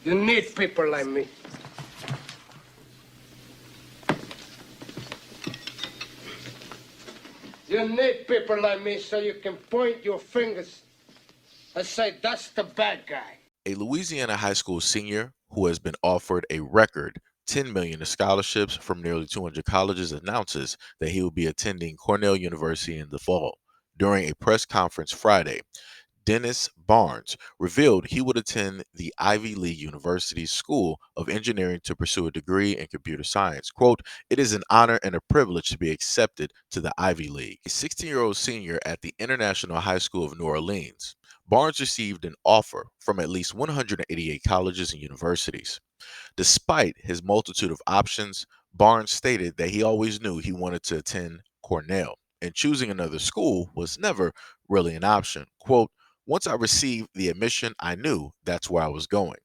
You need people like me. You need people like me so you can point your fingers and say, that's the bad guy. A Louisiana high school senior who has been offered a record 10 million in scholarships from nearly 200 colleges announces that he will be attending Cornell University in the fall. During a press conference Friday, Dennis Barnes revealed he would attend the Ivy League University School of Engineering to pursue a degree in computer science. Quote, "It is an honor and a privilege to be accepted to the Ivy League." A 16-year-old senior at the International High School of New Orleans, Barnes received an offer from at least 188 colleges and universities. Despite his multitude of options, Barnes stated that he always knew he wanted to attend Cornell, and choosing another school was never really an option. Quote, "Once I received the admission, I knew that's where I was going."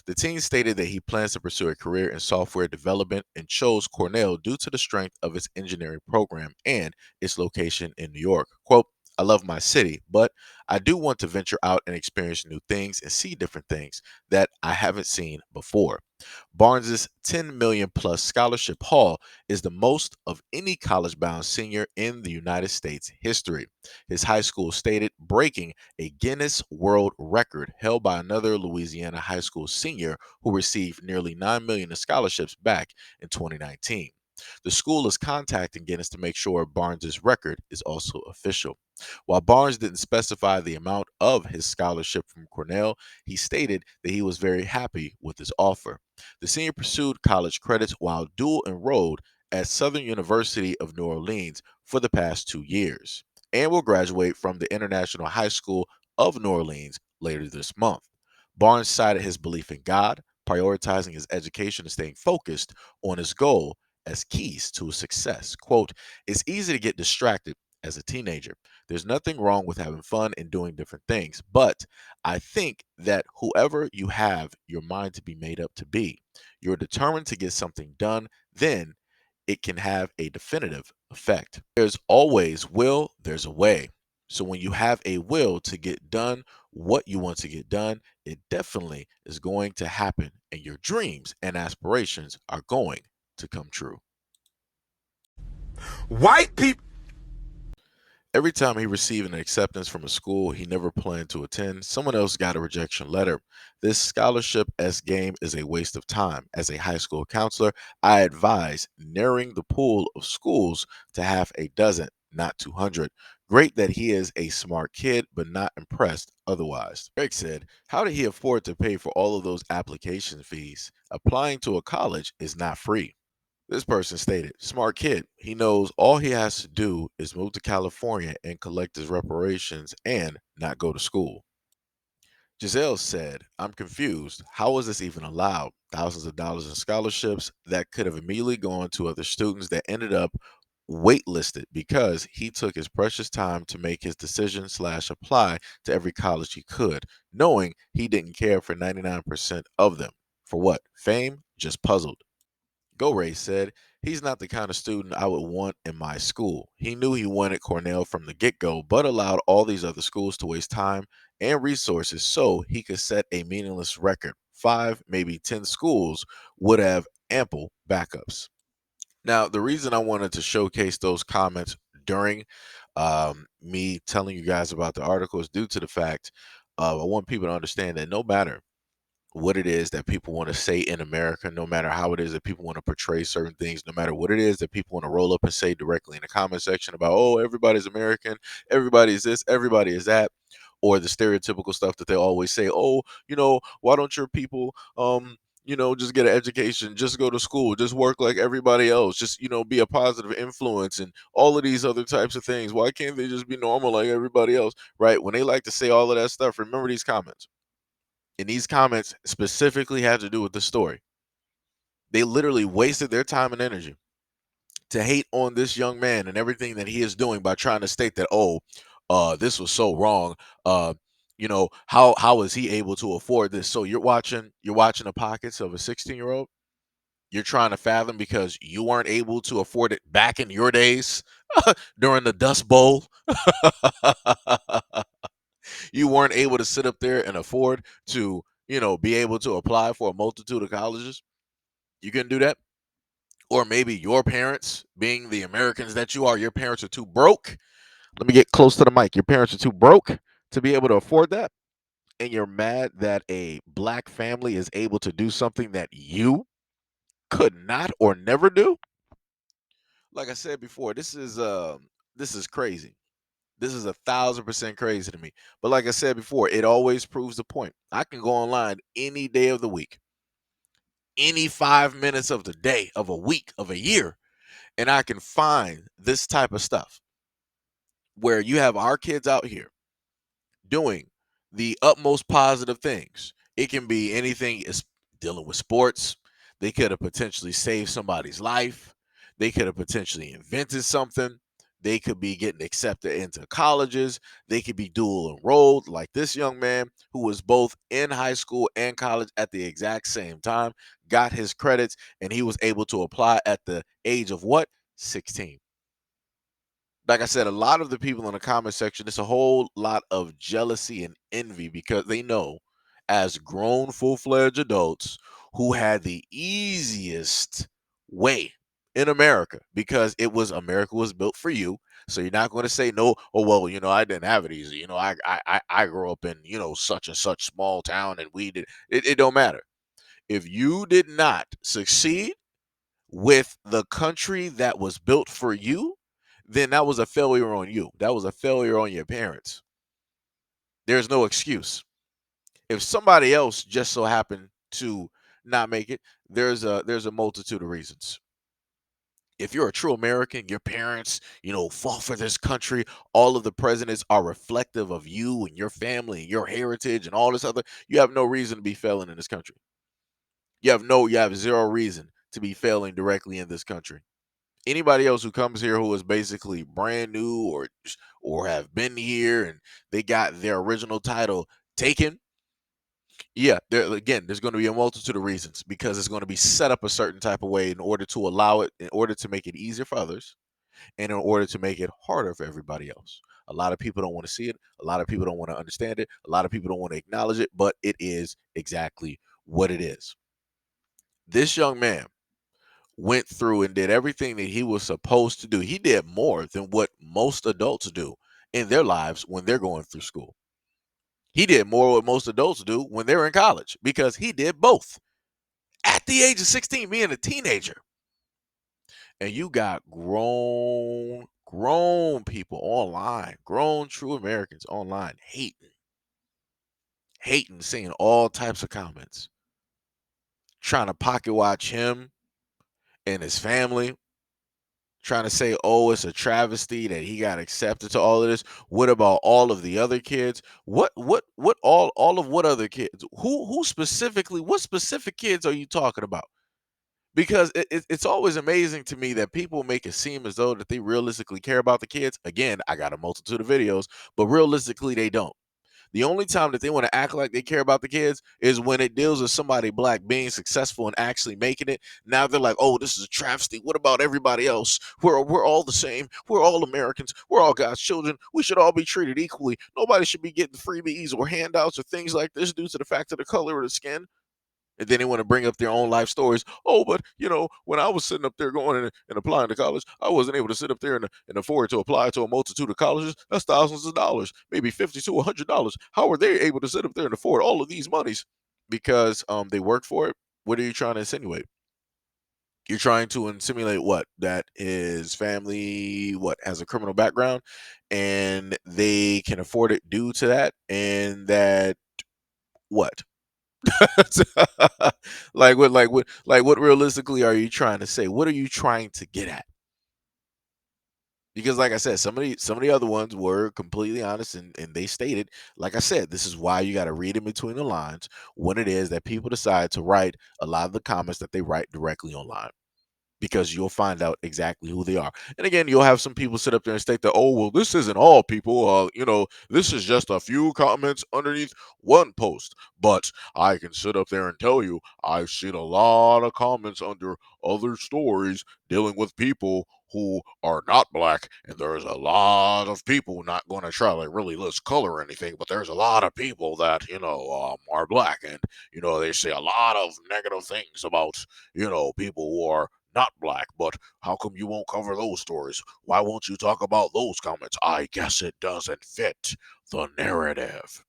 The teen stated that he plans to pursue a career in software development and chose Cornell due to the strength of its engineering program and its location in New York. Quote, "I love my city, but I do want to venture out and experience new things and see different things that I haven't seen before." Barnes's 10 million plus scholarship haul is the most of any college-bound senior in the United States history. His high school stated, breaking a Guinness World Record held by another Louisiana high school senior who received nearly 9 million in scholarships back in 2019. The school is contacting Guinness to make sure Barnes's record is also official. While Barnes didn't specify the amount of his scholarship from Cornell, he stated that he was very happy with his offer. The senior pursued college credits while dual enrolled at Southern University of New Orleans for the past 2 years and will graduate from the International High School of New Orleans later this month. Barnes cited his belief in God, prioritizing his education and staying focused on his goal as keys to his success. Quote, "It's easy to get distracted as a teenager. There's nothing wrong with having fun and doing different things, but I think that whoever you have your mind to be made up to be, you're determined to get something done, then it can have a definitive effect. There's always will, there's a way. So when you have a will to get done what you want to get done, it definitely is going to happen, and your dreams and aspirations are going to come true." White people. Every time he received an acceptance from a school he never planned to attend, someone else got a rejection letter. This scholarship S game is a waste of time. As a high school counselor, I advise narrowing the pool of schools to half a dozen, not 200. Great that he is a smart kid, but not impressed otherwise. Greg said, how did he afford to pay for all of those application fees? Applying to a college is not free. This person stated, smart kid. He knows all he has to do is move to California and collect his reparations and not go to school. Giselle said, I'm confused. How was this even allowed? Thousands of dollars in scholarships that could have immediately gone to other students that ended up waitlisted because he took his precious time to make his decision slash apply to every college he could, knowing he didn't care for 99% of them. For what? Fame? Just puzzled. Go Ray said, he's not the kind of student I would want in my school. He knew he wanted Cornell from the get go, but allowed all these other schools to waste time and resources so he could set a meaningless record. 5, maybe 10 schools would have ample backups. Now, the reason I wanted to showcase those comments during me telling you guys about the article is due to the fact I want people to understand that no matter what it is that people want to say in America, no matter how it is that people want to portray certain things, no matter what it is that people want to roll up and say directly in the comment section about, oh, everybody's American, everybody is this, everybody is that, or the stereotypical stuff that they always say, oh, why don't your people, just get an education, just go to school, just work like everybody else, just, be a positive influence and all of these other types of things. Why can't they just be normal like everybody else, right? When they like to say all of that stuff, remember these comments. And these comments specifically had to do with the story. They literally wasted their time and energy to hate on this young man and everything that he is doing by trying to state that, oh, this was so wrong. How is he able to afford this? So you're watching the pockets of a 16-year-old. You're trying to fathom because you weren't able to afford it back in your days during the Dust Bowl. You weren't able to sit up there and afford to be able to apply for a multitude of colleges. You can do that. Or maybe your parents, being the Americans that you are, your parents are too broke. Let me get close to the mic. Your parents are too broke to be able to afford that. And you're mad that a black family is able to do something that you could not or never do. Like I said before, this is crazy. This is 1,000% crazy to me. But like I said before, it always proves the point. I can go online any day of the week, any 5 minutes of the day, of a week, of a year, and I can find this type of stuff where you have our kids out here doing the utmost positive things. It can be anything is dealing with sports. They could have potentially saved somebody's life. They could have potentially invented something. They could be getting accepted into colleges. They could be dual enrolled, like this young man who was both in high school and college at the exact same time, got his credits, and he was able to apply at the age of what? 16. Like I said, a lot of the people in the comment section, it's a whole lot of jealousy and envy because they know as grown full-fledged adults who had the easiest way in America because America was built for you. So you're not going to say no, oh well, I didn't have it easy. I grew up in, such and such small town and we did it don't matter. If you did not succeed with the country that was built for you, then that was a failure on you. That was a failure on your parents. There's no excuse. If somebody else just so happened to not make it, there's a multitude of reasons. If you're a true American, your parents, fought for this country. All of the presidents are reflective of you and your family and your heritage and all this other. You have no reason to be failing in this country. You have zero reason to be failing directly in this country. Anybody else who comes here who is basically brand new or have been here and they got their original title taken, yeah, there's going to be a multitude of reasons because it's going to be set up a certain type of way in order to allow it, in order to make it easier for others, and in order to make it harder for everybody else. A lot of people don't want to see it. A lot of people don't want to understand it. A lot of people don't want to acknowledge it, but it is exactly what it is. This young man went through and did everything that he was supposed to do. He did more than what most adults do in their lives when they're going through school. He did more what most adults do when they're in college because he did both at the age of 16, being a teenager. And you got grown people online, grown true Americans online hating, saying all types of comments, trying to pocket watch him and his family, trying to say, oh, it's a travesty that he got accepted to all of this. What about all of the other kids? What all of what other kids? Who specifically? What specific kids are you talking about? Because it's always amazing to me that people make it seem as though that they realistically care about the kids. Again, I got a multitude of videos, but realistically they don't. The only time that they want to act like they care about the kids is when it deals with somebody black being successful and actually making it. Now they're like, oh, this is a travesty. What about everybody else? We're all the same. We're all Americans. We're all God's children. We should all be treated equally. Nobody should be getting freebies or handouts or things like this due to the fact of the color of the skin. And then they want to bring up their own life stories. Oh, but when I was sitting up there going and applying to college, I wasn't able to sit up there and afford to apply to a multitude of colleges. That's thousands of dollars, maybe $50 to $100. How are they able to sit up there and afford all of these monies? Because they work for it. What are you trying to insinuate? You're trying to insinuate what? That his family has a criminal background and they can afford it due to that, and that what? What realistically are you trying to say? What are you trying to get at? Because like I said, some of the other ones were completely honest, and they stated, like I said, this is why you got to read in between the lines when it is that people decide to write a lot of the comments that they write directly online, because you'll find out exactly who they are. And again, you'll have some people sit up there and state that, oh, well, this isn't all people. This is just a few comments underneath one post. But I can sit up there and tell you, I've seen a lot of comments under other stories dealing with people who are not black, and there's a lot of people not going to try like really list color or anything, but there's a lot of people that are black, and they say a lot of negative things about people who are not black. But how come you won't cover those stories? Why won't you talk about those comments? I guess it doesn't fit the narrative.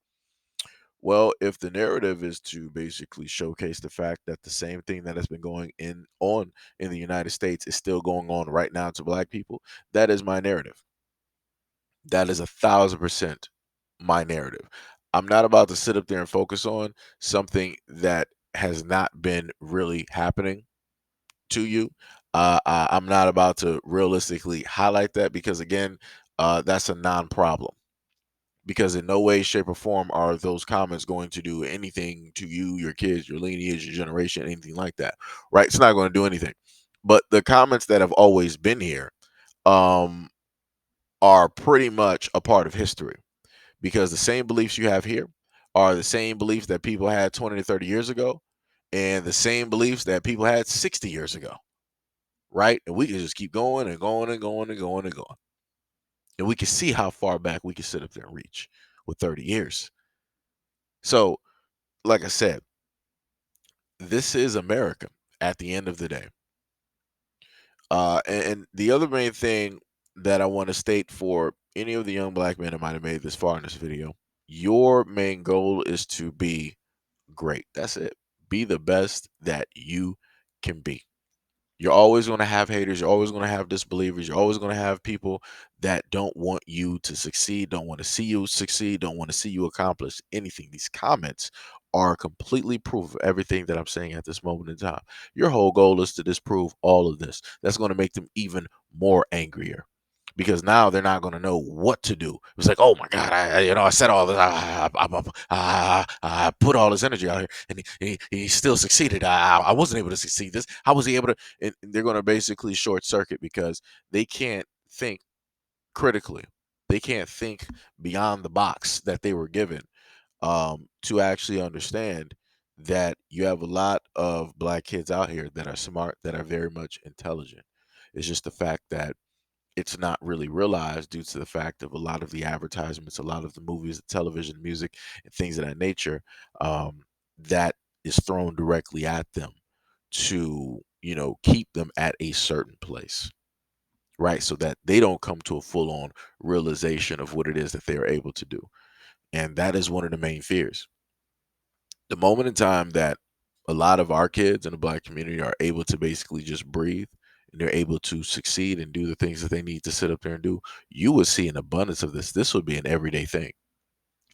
Well, if the narrative is to basically showcase the fact that the same thing that has been going on in the United States is still going on right now to black people, that is my narrative. That is 1,000% my narrative. I'm not about to sit up there and focus on something that has not been really happening to you. I'm not about to realistically highlight that because, again, that's a non problem, because in no way, shape, or form are those comments going to do anything to you, your kids, your lineage, your generation, anything like that, right? It's not going to do anything. But the comments that have always been here um, are pretty much a part of history, because the same beliefs you have here are the same beliefs that people had 20 to 30 years ago, and the same beliefs that people had 60 years ago, right? And we can just keep going and going and going and going and going. And we can see how far back we can sit up there and reach with 30 years. So, like I said, this is America at the end of the day. And the other main thing that I want to state for any of the young black men that might have made this far in this video, your main goal is to be great. That's it. Be the best that you can be. You're always going to have haters. You're always going to have disbelievers. You're always going to have people that don't want you to succeed, don't want to see you succeed, don't want to see you accomplish anything. These comments are completely proof of everything that I'm saying at this moment in time. Your whole goal is to disprove all of this. That's going to make them even more angrier, because now they're not going to know what to do. It's like, oh my God, I said all this, I put all this energy out here, and he still succeeded. I wasn't able to succeed. This, how was he able to? And they're going to basically short circuit because they can't think critically. They can't think beyond the box that they were given, to actually understand that you have a lot of black kids out here that are smart, that are very much intelligent. It's just the fact that it's not really realized due to the fact of a lot of the advertisements, a lot of the movies, the television, music, and things of that nature, that is thrown directly at them to, keep them at a certain place, right? So that they don't come to a full on realization of what it is that they are able to do. And that is one of the main fears. The moment in time that a lot of our kids in the black community are able to basically just breathe, and they're able to succeed and do the things that they need to sit up there and do, you will see an abundance of this. This would be an everyday thing.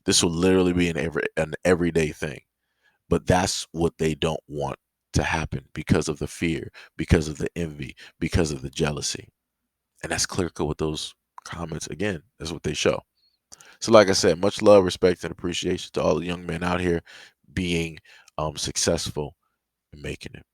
This will literally be an everyday thing. But that's what they don't want to happen because of the fear, because of the envy, because of the jealousy. And that's clear cut with those comments. Again, that's what they show. So, like I said, much love, respect, and appreciation to all the young men out here being successful and making it.